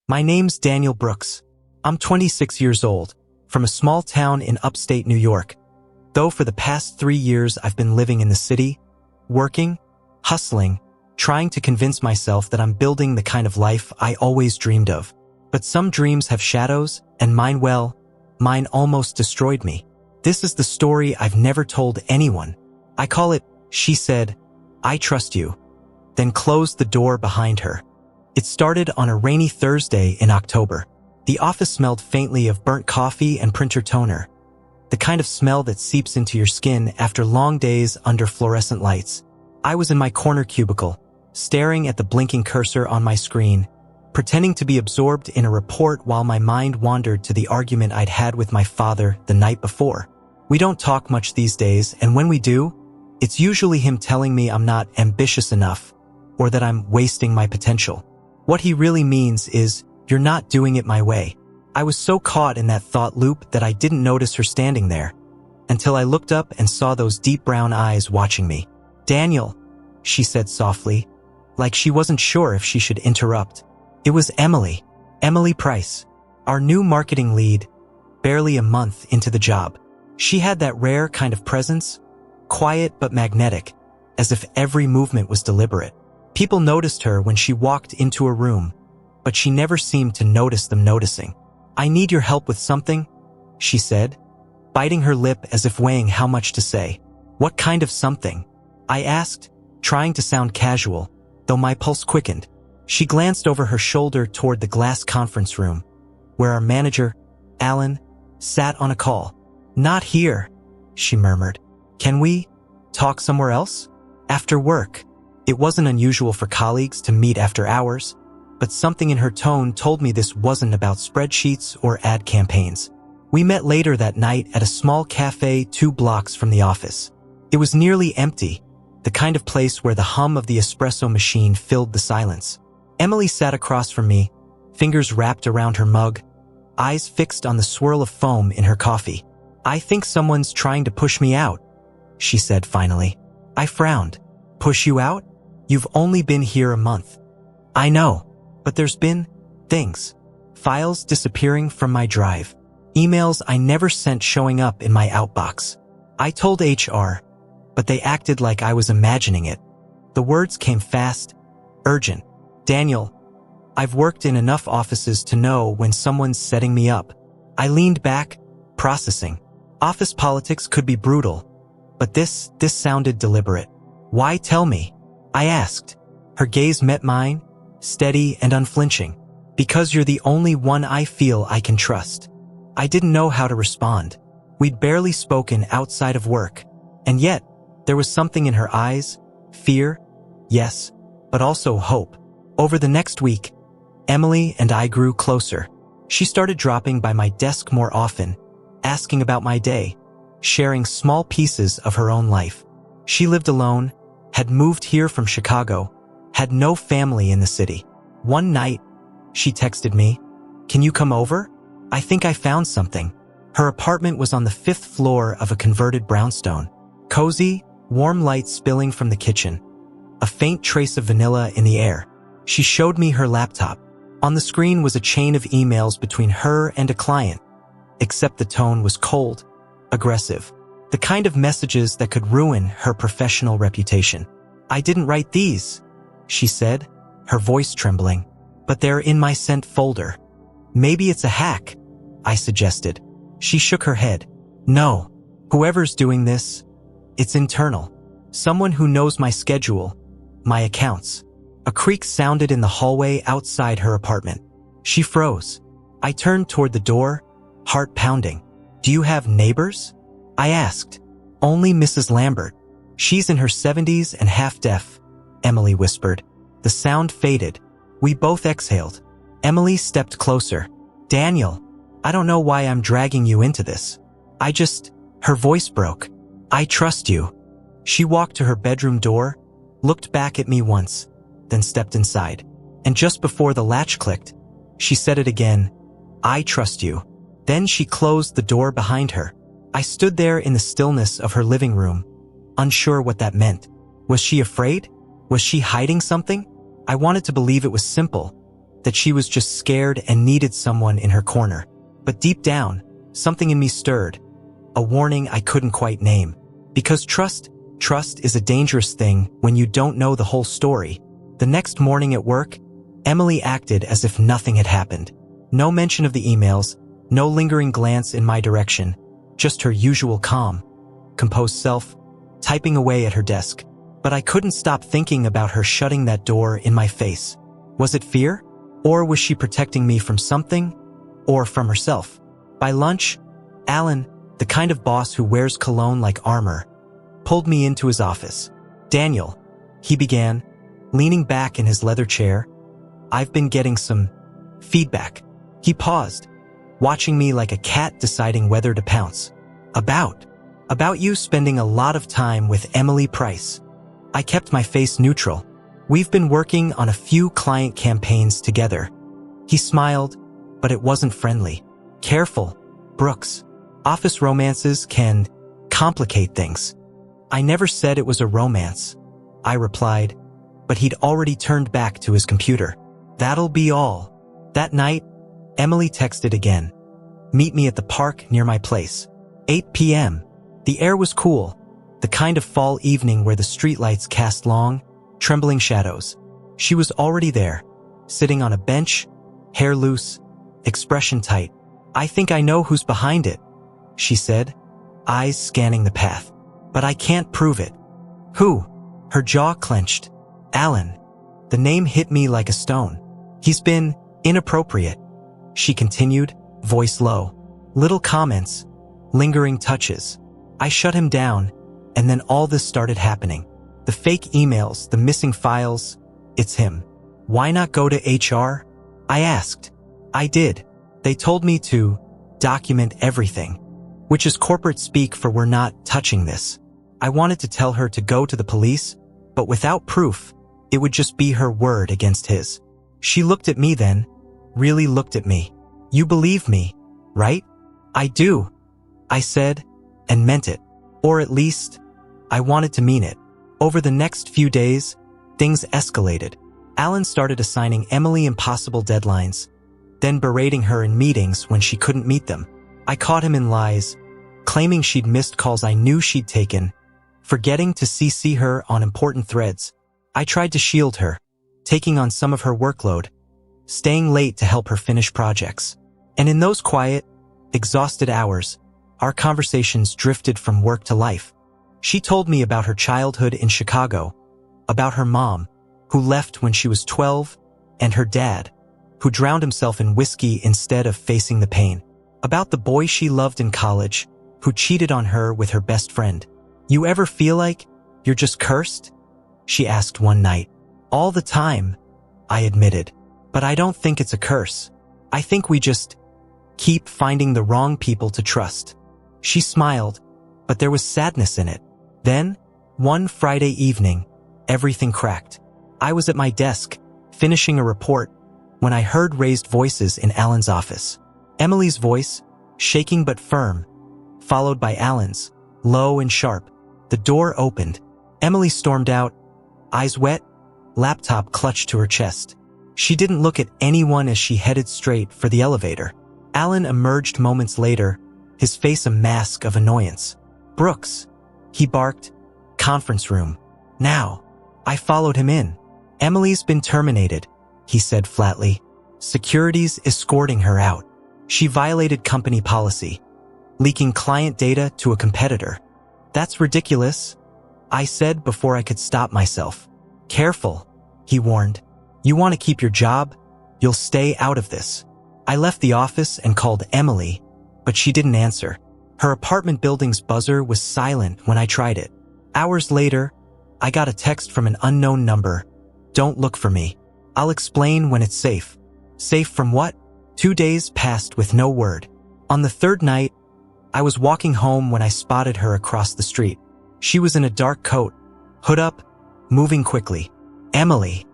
My name's Daniel Brooks. I'm 26 years old, from a small town in upstate New York. Though for the past 3 years I've been living in the city, working, hustling, trying to convince myself that I'm building the kind of life I always dreamed of. But some dreams have shadows, and mine almost destroyed me. This is the story I've never told anyone. I call it, She Said, I Trust You, then closed the door behind her. It started on a rainy Thursday in October. The office smelled faintly of burnt coffee and printer toner, the kind of smell that seeps into your skin after long days under fluorescent lights. I was in my corner cubicle, staring at the blinking cursor on my screen, pretending to be absorbed in a report while my mind wandered to the argument I'd had with my father the night before. We don't talk much these days, and when we do, it's usually him telling me I'm not ambitious enough or that I'm wasting my potential. What he really means is, you're not doing it my way. I was so caught in that thought loop that I didn't notice her standing there, until I looked up and saw those deep brown eyes watching me. Daniel, she said softly, like she wasn't sure if she should interrupt. It was Emily Price, our new marketing lead, barely a month into the job. She had that rare kind of presence, quiet but magnetic, as if every movement was deliberate. People noticed her when she walked into a room, but she never seemed to notice them noticing. I need your help with something, she said, biting her lip as if weighing how much to say. What kind of something? I asked, trying to sound casual, though my pulse quickened. She glanced over her shoulder toward the glass conference room, where our manager, Alan, sat on a call. Not here, she murmured. Can we talk somewhere else? After work. It wasn't unusual for colleagues to meet after hours, but something in her tone told me this wasn't about spreadsheets or ad campaigns. We met later that night at a small cafe 2 blocks from the office. It was nearly empty, the kind of place where the hum of the espresso machine filled the silence. Emily sat across from me, fingers wrapped around her mug, eyes fixed on the swirl of foam in her coffee. I think someone's trying to push me out, she said finally. I frowned. Push you out? You've only been here a month. I know, but there's been things. Files disappearing from my drive. Emails I never sent showing up in my outbox. I told HR, but they acted like I was imagining it. The words came fast, urgent. Daniel, I've worked in enough offices to know when someone's setting me up. I leaned back, processing. Office politics could be brutal, but this sounded deliberate. Why tell me? I asked. Her gaze met mine, steady and unflinching. Because you're the only one I feel I can trust. I didn't know how to respond. We'd barely spoken outside of work, and yet there was something in her eyes, fear, yes, but also hope. Over the next week, Emily and I grew closer. She started dropping by my desk more often, asking about my day, sharing small pieces of her own life. She lived alone, had moved here from Chicago, had no family in the city. One night, she texted me, "Can you come over? I think I found something." Her apartment was on the 5th floor of a converted brownstone. Cozy, warm light spilling from the kitchen, a faint trace of vanilla in the air. She showed me her laptop. On the screen was a chain of emails between her and a client, except the tone was cold, aggressive. The kind of messages that could ruin her professional reputation. I didn't write these, she said, her voice trembling, but they're in my sent folder. Maybe it's a hack, I suggested. She shook her head. No, whoever's doing this, it's internal. Someone who knows my schedule, my accounts. A creak sounded in the hallway outside her apartment. She froze. I turned toward the door, heart pounding. Do you have neighbors? I asked. Only Mrs. Lambert. She's in her 70s and half deaf, Emily whispered. The sound faded. We both exhaled. Emily stepped closer. Daniel, I don't know why I'm dragging you into this. Her voice broke. I trust you. She walked to her bedroom door, looked back at me once, then stepped inside. And just before the latch clicked, she said it again. I trust you. Then she closed the door behind her. I stood there in the stillness of her living room, unsure what that meant. Was she afraid? Was she hiding something? I wanted to believe it was simple, that she was just scared and needed someone in her corner. But deep down, something in me stirred, a warning I couldn't quite name. Because trust is a dangerous thing when you don't know the whole story. The next morning at work, Emily acted as if nothing had happened. No mention of the emails, no lingering glance in my direction, just her usual calm, composed self, typing away at her desk. But I couldn't stop thinking about her shutting that door in my face. Was it fear? Or was she protecting me from something? Or from herself? By lunch, Alan, the kind of boss who wears cologne like armor, pulled me into his office. "Daniel," he began, leaning back in his leather chair, "I've been getting some feedback." He paused, watching me like a cat deciding whether to pounce. About you spending a lot of time with Emily Price." I kept my face neutral. "We've been working on a few client campaigns together." He smiled, but it wasn't friendly. "Careful, Brooks. Office romances can complicate things." "I never said it was a romance," I replied, but he'd already turned back to his computer. "That'll be all." That night, Emily texted again. "Meet me at the park near my place. 8 p.m. The air was cool, the kind of fall evening where the streetlights cast long, trembling shadows. She was already there, sitting on a bench, hair loose, expression tight. "I think I know who's behind it," she said, eyes scanning the path. "But I can't prove it." "Who?" Her jaw clenched. "Alan." The name hit me like a stone. "He's been inappropriate," she continued, voice low. "Little comments, lingering touches." I shut him down, and then all this started happening. The fake emails, the missing files. "It's him." "Why not go to HR?" I asked. I did. They told me to document everything, which is corporate speak for "we're not touching this." I wanted to tell her to go to the police, but without proof, it would just be her word against his. She looked at me then, really looked at me. "You believe me, right?" "I do," I said, and meant it. Or at least, I wanted to mean it. Over the next few days, things escalated. Alan started assigning Emily impossible deadlines, then berating her in meetings when she couldn't meet them. I caught him in lies, claiming she'd missed calls I knew she'd taken, forgetting to CC her on important threads. I tried to shield her, taking on some of her workload, staying late to help her finish projects. And in those quiet, exhausted hours, our conversations drifted from work to life. She told me about her childhood in Chicago, about her mom, who left when she was 12, and her dad, who drowned himself in whiskey instead of facing the pain. About the boy she loved in college, who cheated on her with her best friend. "You ever feel like you're just cursed?" she asked one night. "All the time," I admitted. "But I don't think it's a curse. I think we just keep finding the wrong people to trust." She smiled, but there was sadness in it. Then, one Friday evening, everything cracked. I was at my desk, finishing a report, when I heard raised voices in Alan's office. Emily's voice, shaking but firm, followed by Alan's, low and sharp. The door opened. Emily stormed out, eyes wet, laptop clutched to her chest. She didn't look at anyone as she headed straight for the elevator. Alan emerged moments later, his face a mask of annoyance. "Brooks," he barked, "conference room. Now." I followed him in. "Emily's been terminated," he said flatly. "Security's escorting her out. She violated company policy, leaking client data to a competitor." "That's ridiculous," I said before I could stop myself. "Careful," he warned. "You want to keep your job? You'll stay out of this." I left the office and called Emily, but she didn't answer. Her apartment building's buzzer was silent when I tried it. Hours later, I got a text from an unknown number. "Don't look for me. I'll explain when it's safe." Safe from what? 2 days passed with no word. On the third night, I was walking home when I spotted her across the street. She was in a dark coat, hood up, moving quickly. "Emily,"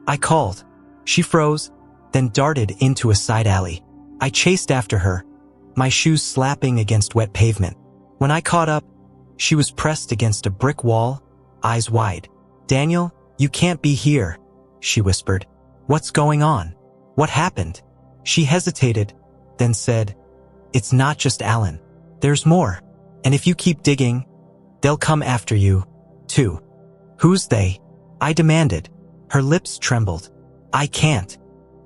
I called. She froze, then darted into a side alley. I chased after her, my shoes slapping against wet pavement. When I caught up, she was pressed against a brick wall, eyes wide. "Daniel, you can't be here," she whispered. "What's going on?" What happened? She hesitated, then said, "It's not just Alan. There's more. And if you keep digging, they'll come after you, too." "Who's they?" I demanded. Her lips trembled. "I can't."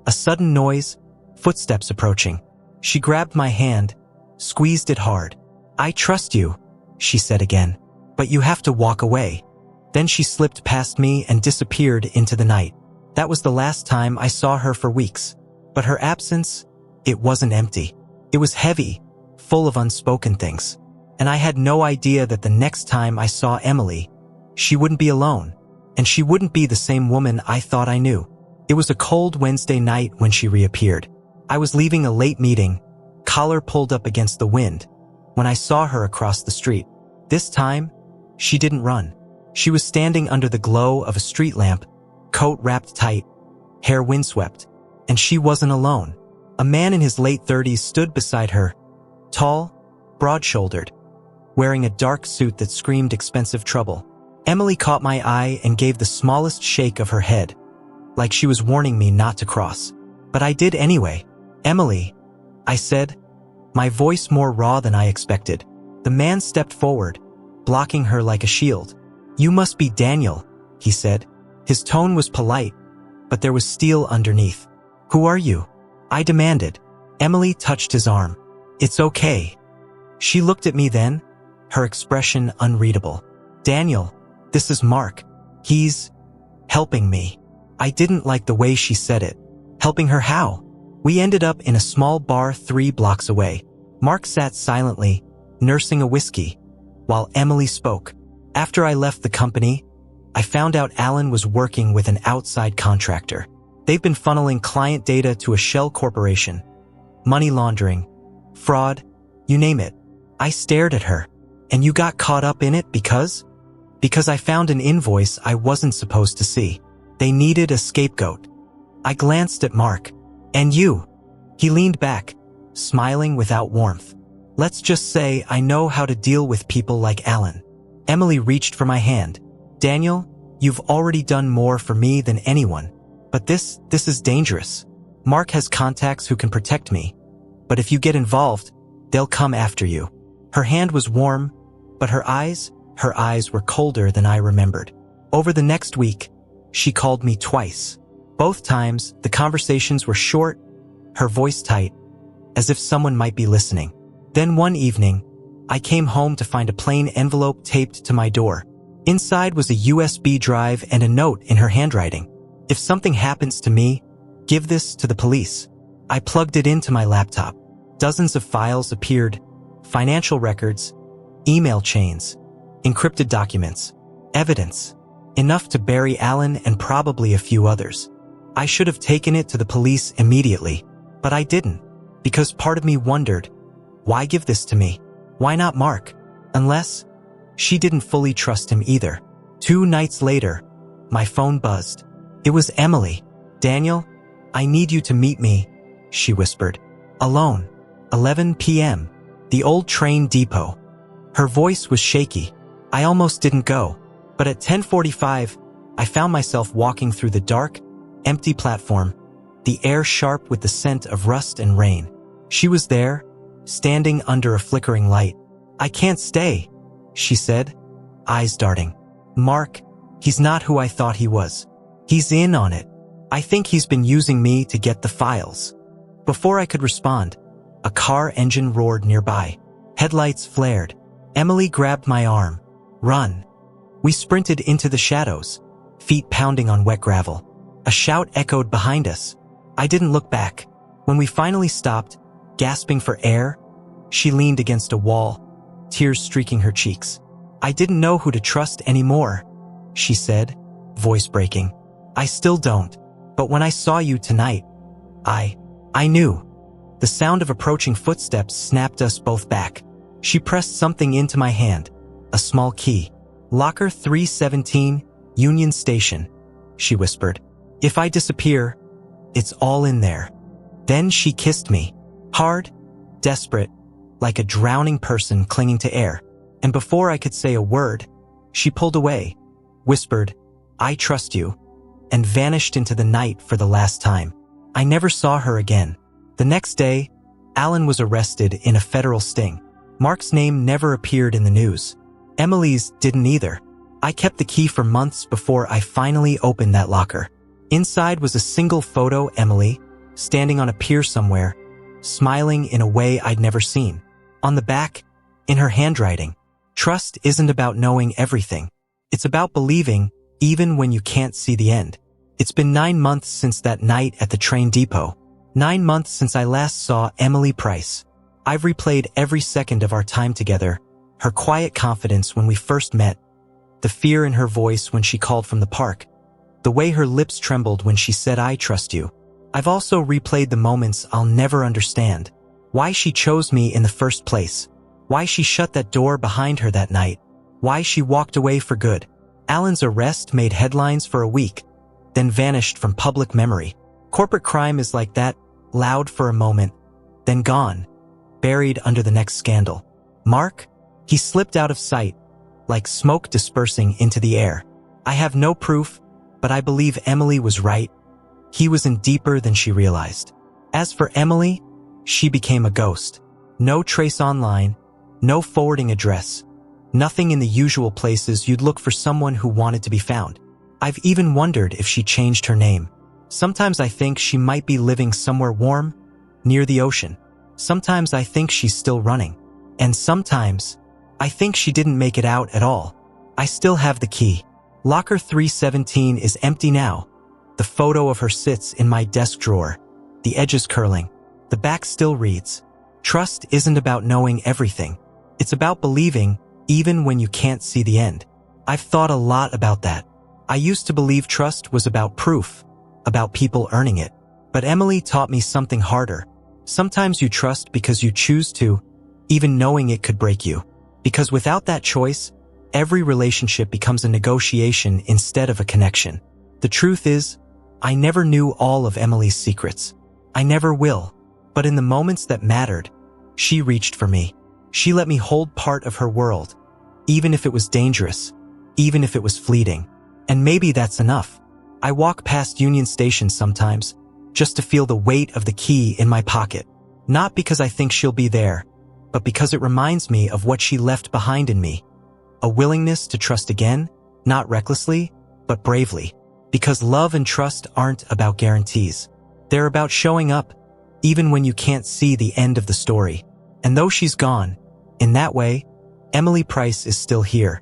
A sudden noise, footsteps approaching. She grabbed my hand, squeezed it hard. "I trust you," she said again, "but you have to walk away." Then she slipped past me and disappeared into the night. That was the last time I saw her for weeks. But her absence, it wasn't empty. It was heavy, full of unspoken things. And I had no idea that the next time I saw Emily, she wouldn't be alone, and she wouldn't be the same woman I thought I knew. It was a cold Wednesday night when she reappeared. I was leaving a late meeting, collar pulled up against the wind, when I saw her across the street. This time, she didn't run. She was standing under the glow of a street lamp, coat wrapped tight, hair windswept, and she wasn't alone. A man in his late 30s stood beside her, tall, broad-shouldered, wearing a dark suit that screamed expensive trouble. Emily caught my eye and gave the smallest shake of her head, like she was warning me not to cross. But I did anyway. "Emily," I said, my voice more raw than I expected. The man stepped forward, blocking her like a shield. "You must be Daniel," he said. His tone was polite, but there was steel underneath. "Who are you?" I demanded. Emily touched his arm. "It's okay." She looked at me then, her expression unreadable. "Daniel, this is Mark. He's helping me." I didn't like the way she said it. Helping her how? We ended up in a small bar 3 blocks away. Mark sat silently, nursing a whiskey, while Emily spoke. After I left the company, I found out Alan was working with an outside contractor. They've been funneling client data to a shell corporation. Money laundering, fraud, you name it. I stared at her. "And you got caught up in it because?" "Because I found an invoice I wasn't supposed to see. They needed a scapegoat." I glanced at Mark. "And you?" He leaned back, smiling without warmth. "Let's just say I know how to deal with people like Alan." Emily reached for my hand. "Daniel, you've already done more for me than anyone. But this is dangerous. Mark has contacts who can protect me. But if you get involved, they'll come after you." Her hand was warm, but her eyes were colder than I remembered. Over the next week, she called me twice. Both times, the conversations were short, her voice tight, as if someone might be listening. Then one evening, I came home to find a plain envelope taped to my door. Inside was a USB drive and a note in her handwriting. "If something happens to me, give this to the police." I plugged it into my laptop. Dozens of files appeared, financial records, email chains, encrypted documents, evidence, enough to bury Alan and probably a few others. I should have taken it to the police immediately, but I didn't, because part of me wondered, why give this to me? Why not Mark? Unless she didn't fully trust him either. 2 nights later, my phone buzzed. It was Emily. "Daniel, I need you to meet me," she whispered. "Alone. 11 p.m. The old train depot." Her voice was shaky. I almost didn't go. But at 10:45, I found myself walking through the dark, empty platform, the air sharp with the scent of rust and rain. She was there, standing under a flickering light. "I can't stay," she said, eyes darting. "Mark, he's not who I thought he was. He's in on it. I think he's been using me to get the files." Before I could respond, a car engine roared nearby. Headlights flared. Emily grabbed my arm. "Run." We sprinted into the shadows, feet pounding on wet gravel. A shout echoed behind us. I didn't look back. When we finally stopped, gasping for air, she leaned against a wall, tears streaking her cheeks. "I didn't know who to trust anymore," she said, voice breaking. "I still don't. But when I saw you tonight, I knew." The sound of approaching footsteps snapped us both back. She pressed something into my hand, a small key. "Locker 317, Union Station," she whispered. "If I disappear, it's all in there." Then she kissed me, hard, desperate, like a drowning person clinging to air. And before I could say a word, she pulled away, whispered, "I trust you," and vanished into the night for the last time. I never saw her again. The next day, Alan was arrested in a federal sting. Mark's name never appeared in the news. Emily's didn't either. I kept the key for months before I finally opened that locker. Inside was a single photo, Emily, standing on a pier somewhere, smiling in a way I'd never seen. On the back, in her handwriting, "Trust isn't about knowing everything. It's about believing, even when you can't see the end." It's been 9 months since that night at the train depot. 9 months since I last saw Emily Price. I've replayed every second of our time together, her quiet confidence when we first met, the fear in her voice when she called from the park, the way her lips trembled when she said, "I trust you." I've also replayed the moments I'll never understand. Why she chose me in the first place. Why she shut that door behind her that night. Why she walked away for good. Alan's arrest made headlines for a week, then vanished from public memory. Corporate crime is like that, loud for a moment, then gone, buried under the next scandal. Mark? He slipped out of sight, like smoke dispersing into the air. I have no proof, but I believe Emily was right. He was in deeper than she realized. As for Emily, she became a ghost. No trace online, no forwarding address, nothing in the usual places you'd look for someone who wanted to be found. I've even wondered if she changed her name. Sometimes I think she might be living somewhere warm, near the ocean. Sometimes I think she's still running. And sometimes, I think she didn't make it out at all. I still have the key. Locker 317 is empty now. The photo of her sits in my desk drawer, the edges curling. The back still reads, "Trust isn't about knowing everything. It's about believing, even when you can't see the end." I've thought a lot about that. I used to believe trust was about proof, about people earning it. But Emily taught me something harder. Sometimes you trust because you choose to, even knowing it could break you. Because without that choice, every relationship becomes a negotiation instead of a connection. The truth is, I never knew all of Emily's secrets. I never will. But in the moments that mattered, she reached for me. She let me hold part of her world, even if it was dangerous, even if it was fleeting. And maybe that's enough. I walk past Union Station sometimes, just to feel the weight of the key in my pocket. Not because I think she'll be there, but because it reminds me of what she left behind in me. A willingness to trust again, not recklessly, but bravely. Because love and trust aren't about guarantees. They're about showing up, even when you can't see the end of the story. And though she's gone, in that way, Emily Price is still here.